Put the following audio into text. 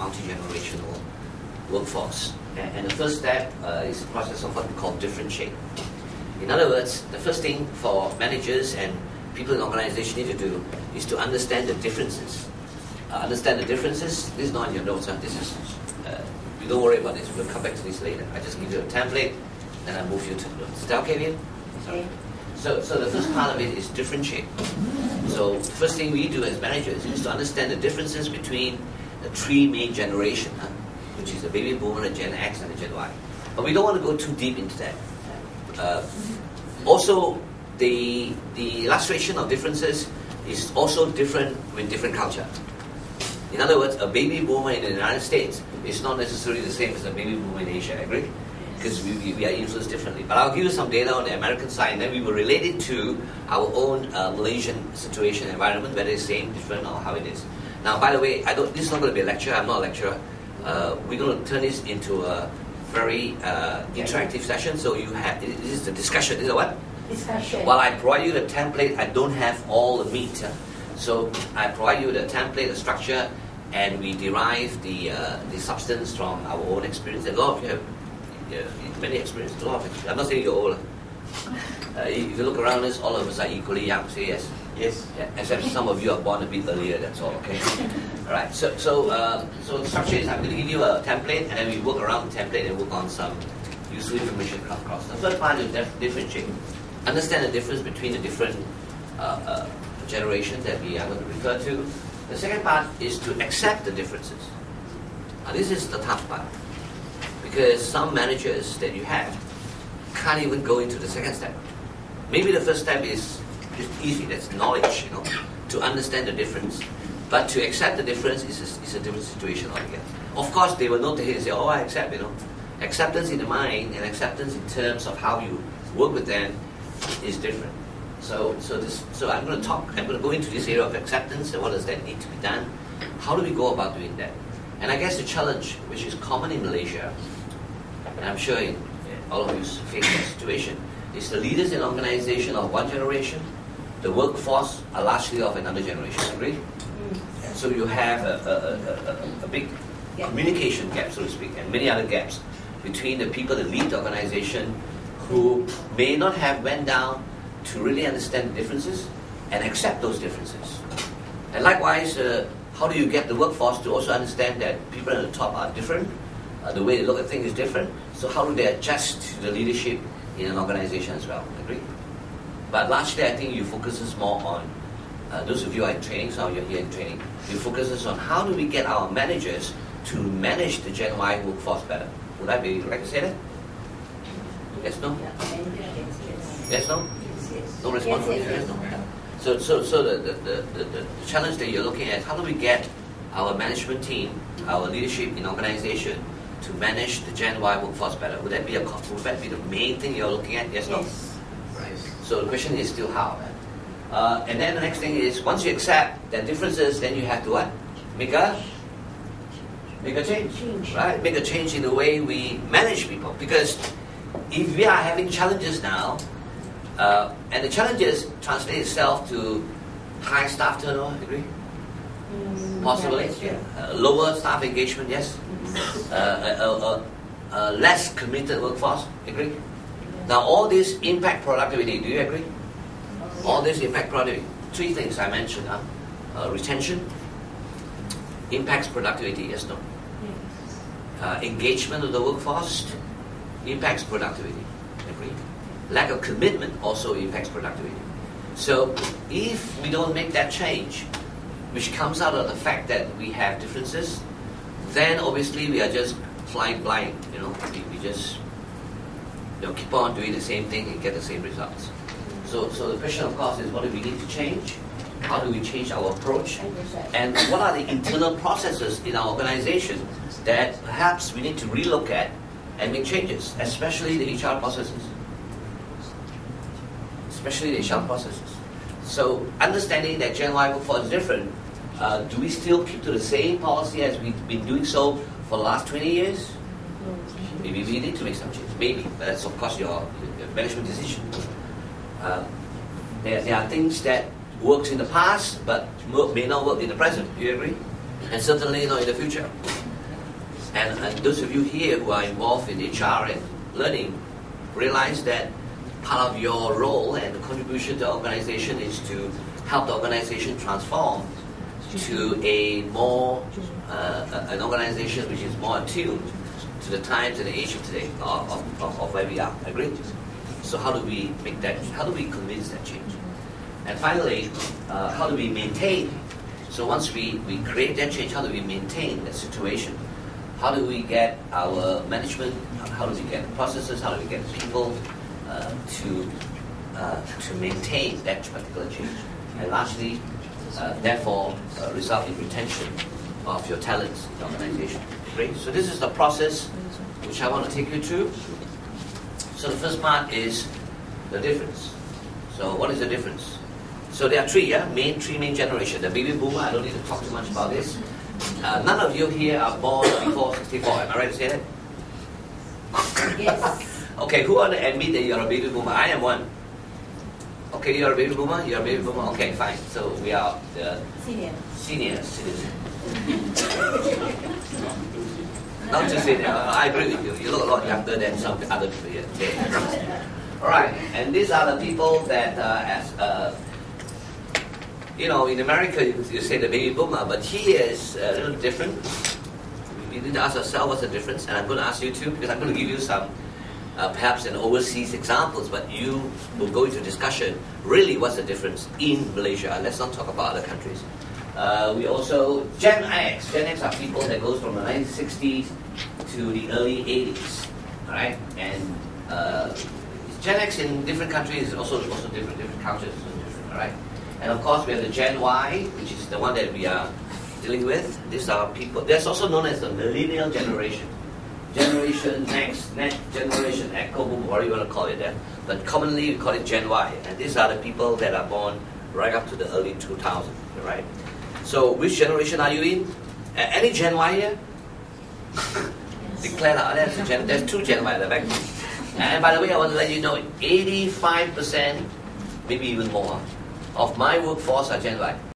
multi-generational workforce. And the first step is the process of what we call differentiate. In other words, the first thing for managers and people in organizations need to do is to understand the differences. Understand the differences. This is not in your notes. This is, you don't worry about this. We'll come back to this later. I just give you a template, and I move you to the notes. Is that okay, Vivian? Okay. So the first part of it is differentiate. So the first thing we do as managers is to understand the differences between the three main generations, which is the baby boomer, the Gen X, and the Gen Y. But we don't want to go too deep into that. Also, the illustration of differences is also different with different culture. In other words, a baby boomer in the United States is not necessarily the same as a baby boomer in Asia, I agree? Because we are influenced differently. But I'll give you some data on the American side, and then we will relate it to our own Malaysian situation, environment, whether it's same, different, or how it is. Now, by the way, this is not going to be a lecture. I'm not a lecturer. We're going to turn this into a very interactive session. So this is the discussion. This is a what? Discussion. While I provide you the template, I don't have all the meat. So I provide you the template, the structure, and we derive the substance from our own experience. A lot of you have many experiences. A lot of experience. I'm not saying you're old. If you look around us, all of us are equally young. Say yes. Yes. Yeah, except some of you are born a bit earlier. That's all. Okay. All right. So the structure is I'm going to give you a template, and then we work around the template and work on some useful information across. The first part is differentiate. Understand the difference between the different generations that we are going to refer to. The second part is to accept the differences. Now, this is the tough part, because some managers that you have can't even go into the second step. Maybe the first step is easy, that's knowledge, to understand the difference. But to accept the difference is a different situation altogether. Of course, they will note here and say, oh, I accept, Acceptance in the mind and acceptance in terms of how you work with them is different. So I'm going to go into this area of acceptance and what does that need to be done. How do we go about doing that? And I guess the challenge, which is common in Malaysia, and I'm sure all of you face that situation, is the leaders in organization of one generation, the workforce are largely of another generation, agree? So you have a big communication gap, so to speak, and many other gaps between the people that lead the organization who may not have went down to really understand the differences and accept those differences. And likewise, how do you get the workforce to also understand that people at the top are different, the way they look at things is different, so how do they adjust to the leadership in an organization as well, agree? But largely I think you focuses more on, those of you who are in training, some of you are here in training, you focuses on how do we get our managers to manage the Gen Y workforce better. Would I be right to say that? Yes, no? Yes, no? No response from you? Yes, no? So the challenge that you're looking at, how do we get our management team, our leadership in organization to manage the Gen Y workforce better? Would that be the main thing you're looking at? Yes, no? Right. So the question is still how. And then the next thing is, once you accept that differences, then you have to what? Make a change. Right? Make a change in the way we manage people. Because if we are having challenges now, and the challenges translate itself to high staff turnover, agree? Possibly. Lower staff engagement, yes. Less committed workforce, agree? Now all this impact productivity, do you agree? All this impact productivity. Three things I mentioned. Retention, impacts productivity, yes, no? Engagement of the workforce impacts productivity, agree? Lack of commitment also impacts productivity. So if we don't make that change, which comes out of the fact that we have differences, then obviously we are just flying blind, we just keep on doing the same thing and get the same results. So the question of course is, what do we need to change? How do we change our approach? And what are the internal processes in our organization that perhaps we need to relook at and make changes, especially the HR processes. So understanding that Gen Y workforce is different, do we still keep to the same policy as we've been doing so for the last 20 years? Maybe we need to make some changes, maybe, but that's of course your management decision. There are things that works in the past but may not work in the present, do you agree? And certainly not in the future. And those of you here who are involved in HR and learning realize that part of your role and contribution to the organization is to help the organization transform to a more an organization which is more attuned to the times and the age of today, of where we are. Agree? So how do we make that? How do we convince that change? And finally, how do we maintain? So once we create that change, how do we maintain that situation? How do we get our management? How do we get processes? How do we get people to maintain that particular change? And lastly, therefore, result in retention of your talents in the organization. Great. So this is the process which I want to take you through. So the first part is the difference. So what is the difference? So there are three main generations. The baby boomer, I don't need to talk too much about this. None of you here are born before 64. Am I right to say that? Yes. Okay, who want to admit that you're a baby boomer? I am one. Okay, you're a baby boomer? You're a baby boomer? Okay, fine. So we are the senior citizens. Not too senior. I agree with you. You look a lot younger than some other people here. Okay. Alright, and these are the people that, in America you say the baby boomer, but here is a little different. We need to ask ourselves what's the difference, and I'm going to ask you too, because I'm going to give you some perhaps an overseas examples, but you will go into discussion really what's the difference in Malaysia. Let's not talk about other countries. We also, Gen X. Gen X are people that goes from the 1960s to the early 80s. Alright? And Gen X in different countries is also different cultures, different, alright? And of course we have the Gen Y, which is the one that we are dealing with. These are people, that's also known as the millennial generation. Generation next generation, echo boom, whatever you want to call it there. But commonly we call it Gen Y. And these are the people that are born right up to the early 2000s, right? So which generation are you in? Any Gen Y here? Declare out. There's two Gen Y at the back. And by the way, I want to let you know, 85%, maybe even more, of my workforce are Gen Y.